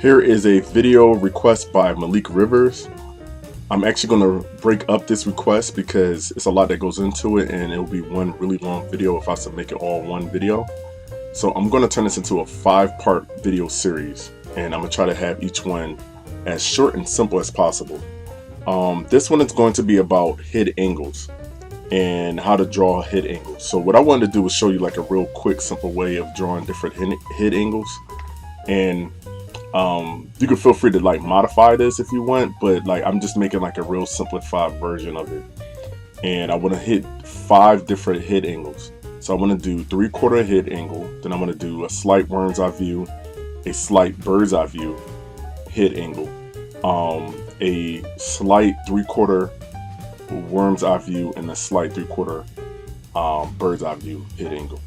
Here is a video request by Malik Rivers. I'm actually going to break up this request because it's a lot that goes into it, and it'll be one really long video if I was to make it all one video. So I'm going to turn this into a 5-part video series, and I'm going to try to have each one as short and simple as possible. This one is going to be about head angles and how to draw head angles. So what I wanted to do was show you like a real quick, simple way of drawing different head angles. And you can feel free to like modify this if you want, but like I'm just making like a real simplified version of it. And I want to hit 5 different head angles. So I want to do 3/4 head angle, then I'm going to do a slight worm's eye view, a slight bird's eye view head angle, a slight 3/4 worm's eye view, and a slight 3/4 bird's eye view head angle.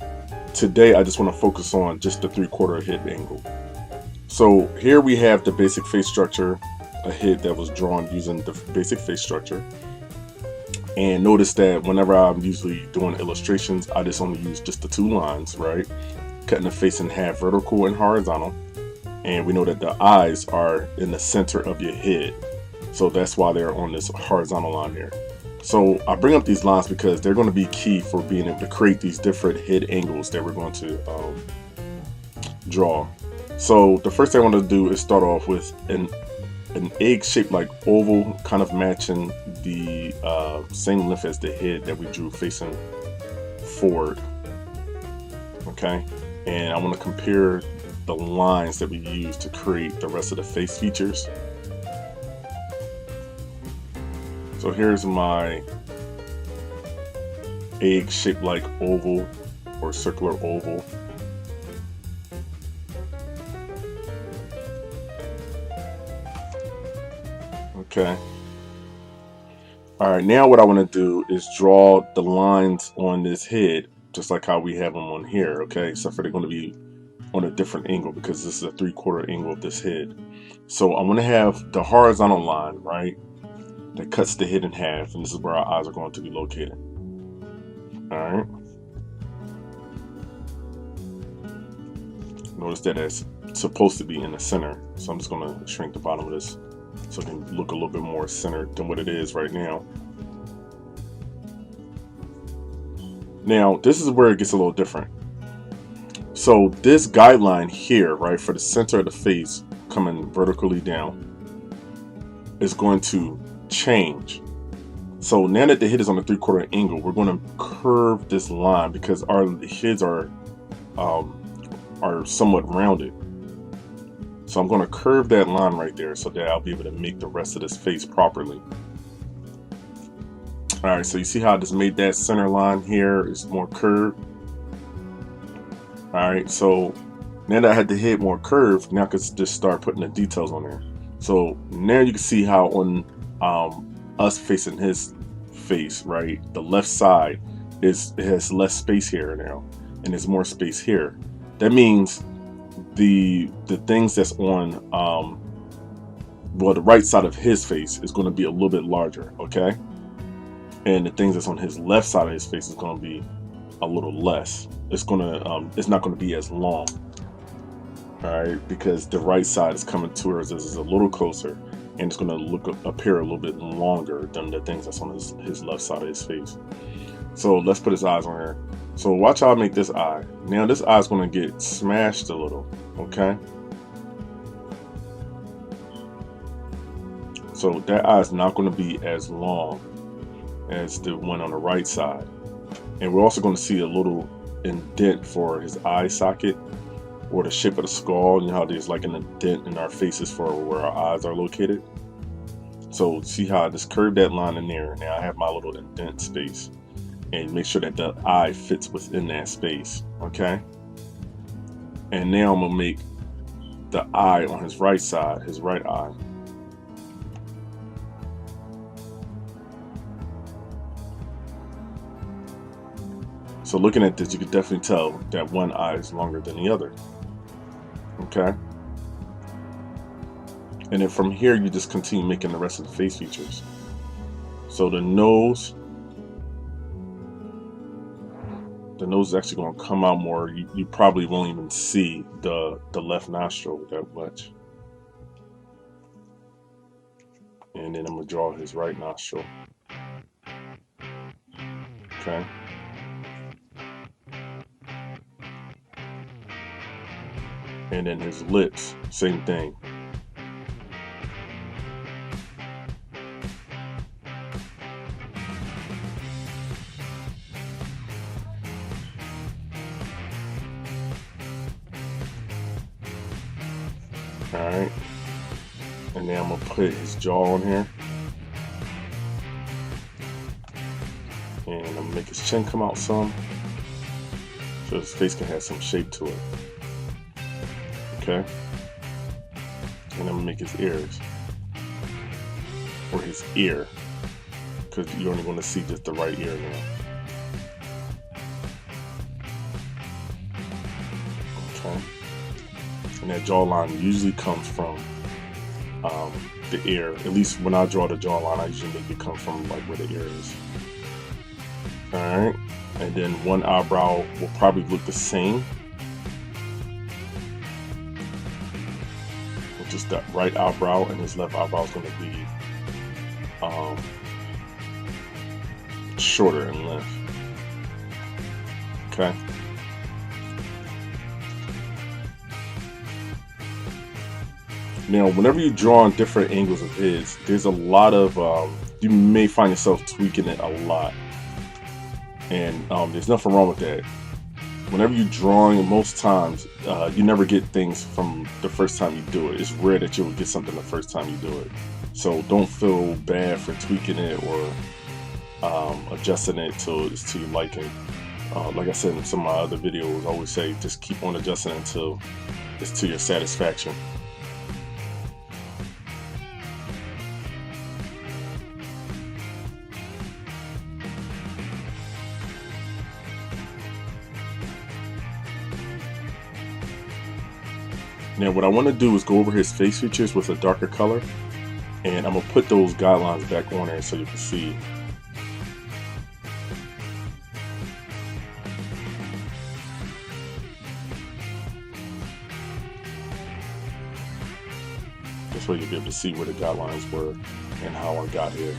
Today I just want to focus on just the 3/4 head angle. So here we have the basic face structure, a head that was drawn using the basic face structure. And notice that whenever I'm usually doing illustrations, I just only use just the 2 lines, right? Cutting the face in half, vertical and horizontal. And we know that the eyes are in the center of your head. So that's why they're on this horizontal line here. So I bring up these lines because they're going to be key for being able to create these different head angles that we're going to draw. So the first thing I want to do is start off with an egg shaped like oval, kind of matching the same length as the head that we drew facing forward. Okay, and I want to compare the lines that we use to create the rest of the face features. So here's my egg shaped like oval or circular oval. Okay. Alright, now what I want to do is draw the lines on this head, just like how we have them on here, okay? Except for they're going to be on a different angle because this is a 3/4 angle of this head. So I'm going to have the horizontal line, right, that cuts the head in half, and this is where our eyes are going to be located. Alright. Notice that it's supposed to be in the center, so I'm just going to shrink the bottom of this so it can look a little bit more centered than what it is right now. Now, this is where it gets a little different. So this guideline here, right, for the center of the face coming vertically down is going to change. So now that the head is on the 3/4 angle, we're going to curve this line because our heads are somewhat rounded. So I'm going to curve that line right there so that I'll be able to make the rest of this face properly. Alright, so you see how I just made that center line here is more curved. Alright, so now that I had the head more curved, now I can just start putting the details on there. So now you can see how on us facing his face, right, the left side it has less space here now, and there's more space here. That means the things that's on well, the right side of his face is going to be a little bit larger, okay, and the things that's on his left side of his face is going to be a little less. It's not going to be as long, all right, because the right side is coming towards us is a little closer, and it's going to appear a little bit longer than the things that's on his left side of his face. So let's put his eyes on here. So watch how I make this eye. Now this eye is going to get smashed a little, okay? So that eye is not going to be as long as the one on the right side. And we're also going to see a little indent for his eye socket or the shape of the skull. You know how there's like an indent in our faces for where our eyes are located? So see how I just curved that line in there. Now I have my little indent space. And make sure that the eye fits within that space, okay? And now I'm gonna make the eye on his right side, his right eye. So looking at this, you can definitely tell that one eye is longer than the other, okay? And then from here, you just continue making the rest of the face features. So the nose is actually going to come out more. You probably won't even see the left nostril that much. And then I'm gonna draw his right nostril. Okay. And then his lips, same thing. Alright. And then I'm gonna put his jaw on here. And I'm gonna make his chin come out some, so his face can have some shape to it. Okay? And I'm gonna make his ears, or his ear, because you're only gonna see just the right ear now. Okay? And that jawline usually comes from the ear. At least when I draw the jawline, I usually make it come from like where the ear is. Alright, and then one eyebrow will probably look the same. With just that right eyebrow, and his left eyebrow is going to be shorter in length. Okay. Now, whenever you draw on different angles of his, there's a lot of, you may find yourself tweaking it a lot. And there's nothing wrong with that. Whenever you're drawing, most times, you never get things from the first time you do it. It's rare that you'll get something the first time you do it. So don't feel bad for tweaking it or adjusting it till it's to your liking. Like I said in some of my other videos, I always say just keep on adjusting until it's to your satisfaction. Now what I want to do is go over his face features with a darker color, and I'm going to put those guidelines back on there so you can see. This way you'll be able to see where the guidelines were and how I got here.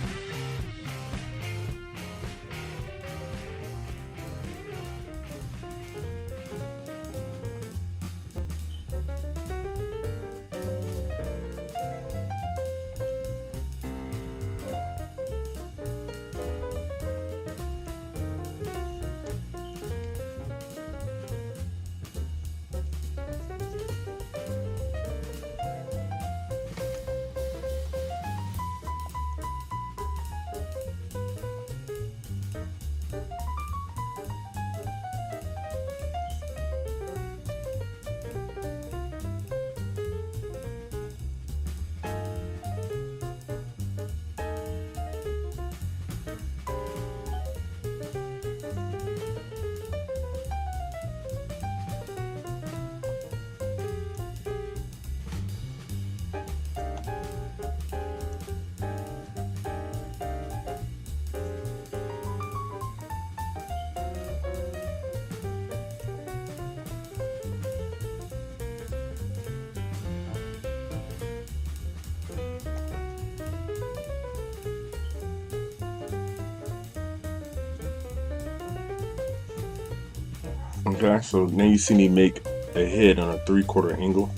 Okay, so now you see me make a head on a 3/4 angle.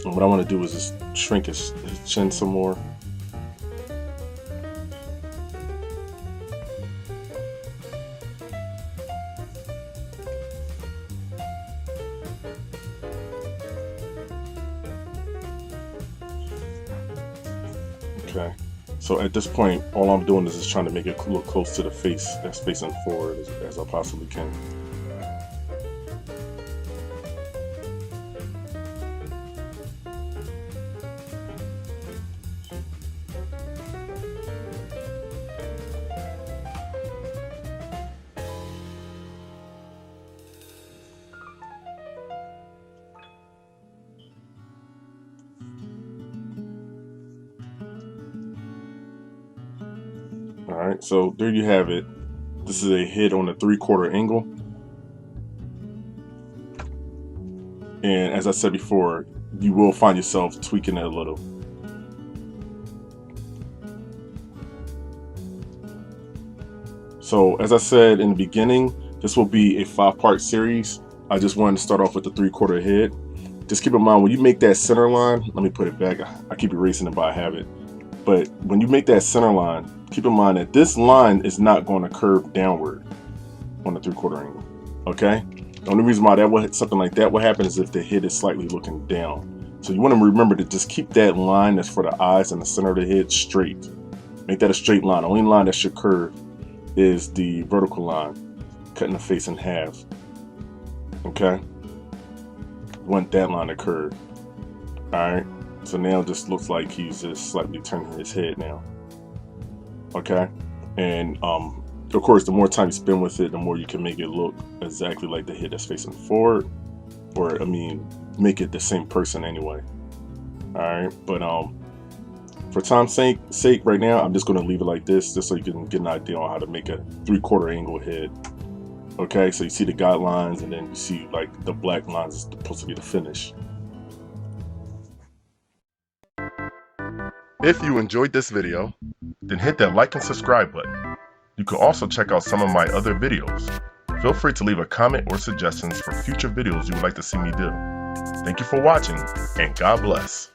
And what I want to do is just shrink his chin some more. Okay, so at this point, all I'm doing is just trying to make it look close to the face that's facing forward as I possibly can. Alright, so there you have it. This is a head on a 3/4 angle. And as I said before, you will find yourself tweaking it a little. So as I said in the beginning, this will be a 5-part series. I just wanted to start off with the 3/4 head. Just keep in mind, when you make that center line, let me put it back. I keep erasing it by habit. But when you make that center line, keep in mind that this line is not going to curve downward on the 3/4 angle, okay? The only reason why something like that would happen is if the head is slightly looking down. So you want to remember to just keep that line that's for the eyes and the center of the head straight. Make that a straight line. The only line that should curve is the vertical line, cutting the face in half, okay? You want that line to curve. Alright, so now it just looks like he's just slightly turning his head now, okay? And of course, the more time you spend with it, the more you can make it look exactly like the head that's facing forward, or I mean, make it the same person anyway. Alright, but for time's sake right now, I'm just going to leave it like this, just so you can get an idea on how to make a 3/4 angle head. Okay, so you see the guidelines, and then you see like the black lines is supposed to be the finish. If you enjoyed this video, then hit that like and subscribe button. You can also check out some of my other videos. Feel free to leave a comment or suggestions for future videos you would like to see me do. Thank you for watching, and God bless.